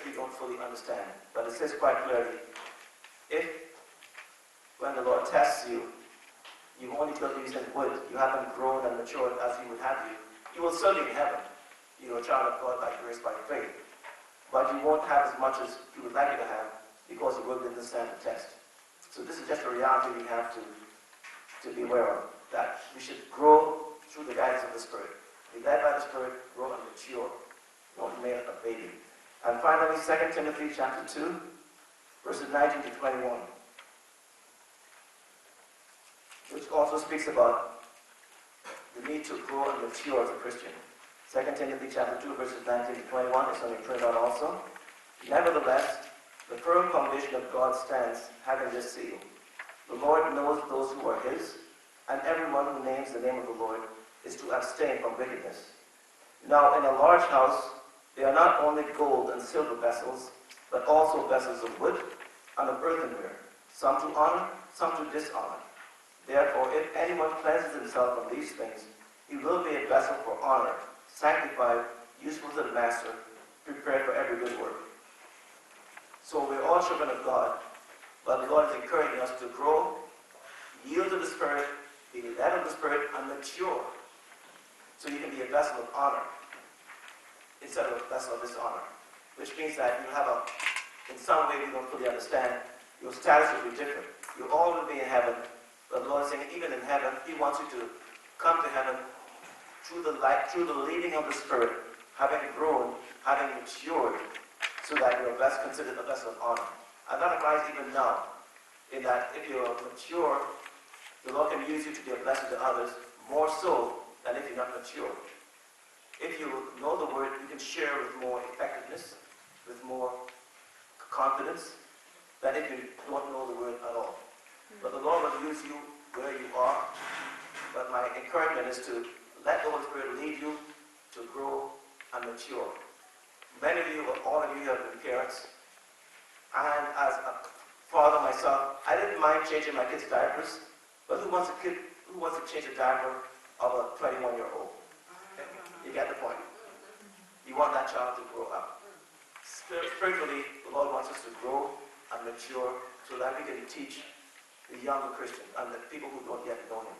Timothy don't fully understand. But it says quite clearly, if when the Lord tests you, you've only built using wood, you haven't grown and matured as He would have you, you will still be in heaven. You're a child of God by grace, by faith. But you won't have as much as you would like you to have because you wouldn't understand the test. So this is just a reality we have to be aware of, that we should grow through the guidance of the Spirit. Be led by the Spirit, grow and mature, not made a baby. And finally, 2 Timothy chapter 2, verses 19 to 21, which also speaks about the need to grow and mature as a Christian. 2 Timothy chapter 2, verses 19 to 21 is something printed out also. Nevertheless, the firm foundation of God stands, having this seal. The Lord knows those who are His, and everyone who names the name of the Lord is to abstain from wickedness. Now, in a large house, there are not only gold and silver vessels, but also vessels of wood and of earthenware, some to honor, some to dishonor. Therefore, if anyone cleanses himself from these things, he will be a vessel for honor, sanctified, useful to the master, prepared for every good work. So we're all children of God, but the Lord is encouraging us to grow, yield to the Spirit, be led of the Spirit, and mature. So you can be a vessel of honor instead of a vessel of dishonor. Which means that you have in some way we don't fully understand, your status will be different. You all will be in heaven, but the Lord is saying even in heaven, He wants you to come to heaven through the light, through the leading of the Spirit, having grown, having matured, so that you are best considered a vessel of honor. And that applies even now, in that if you are mature, the Lord can use you to be a blessing to others, more so than if you're not mature. If you know the Word, you can share with more effectiveness, with more confidence, than if you don't know the Word at all. But the Lord will use you where you are. But my encouragement is to let the Holy Spirit lead you to grow and mature. Many of you, all of you have been parents. And as a father myself, I didn't mind changing my kids' diapers. But who wants to change a diaper of a 21-year-old? You get the point. You want that child to grow up. Spiritually, the Lord wants us to grow and mature so that we can teach the younger Christians and the people who don't yet know Him.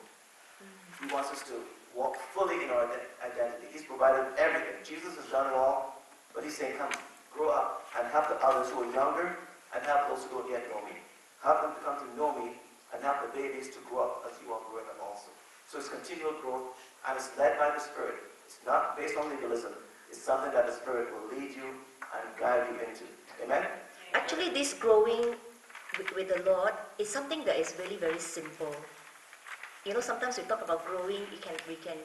He wants us to walk fully in our identity. He's provided everything. Jesus has done it all, but He's saying, come, grow up and help the others who are younger and help those who don't yet know me. Help them to come to know me and help the babies to grow up as you are growing up also. So it's continual growth and it's led by the Spirit. It's not based on legalism. It's something that the Spirit will lead you and guide you into. Amen? Actually, this growing with the Lord is something that is really very simple. You know, sometimes we talk about growing, we can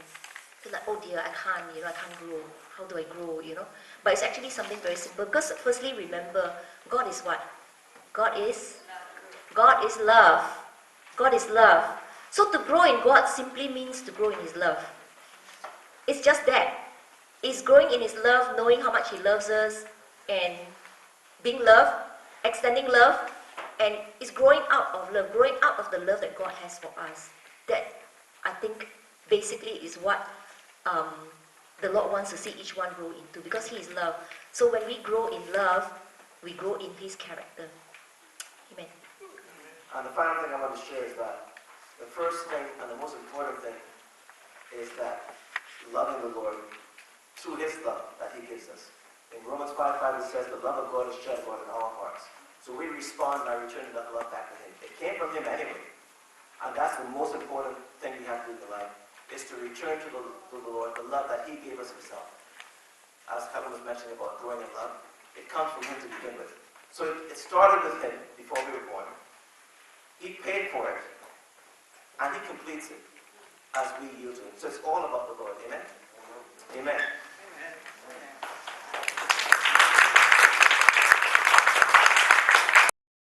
feel like, oh dear, I can't grow. How do I grow, But it's actually something very simple. Because firstly, remember, God is what? God is love. God is love. So to grow in God simply means to grow in His love. It's just that. It's growing in His love, knowing how much He loves us, and being loved, extending love, and it's growing out of love, growing out of the love that God has for us. That, I think, basically is what the Lord wants to see each one grow into, because He is love. So when we grow in love, we grow in His character. Amen. And the final thing I want to share is that the first thing and the most important thing is that loving the Lord through His love that He gives us. In Romans 5:5 it says, the love of God is shed abroad in our hearts. So we respond by returning that love back to Him. It came from Him anyway. And that's the most important thing we have to do in life, is to return to the Lord, the love that He gave us Himself. As Helen was mentioning about growing in love, it comes from Him to begin with. So it started with Him before we were born. He paid for it, and He completes it as we yield to Him. So it's all about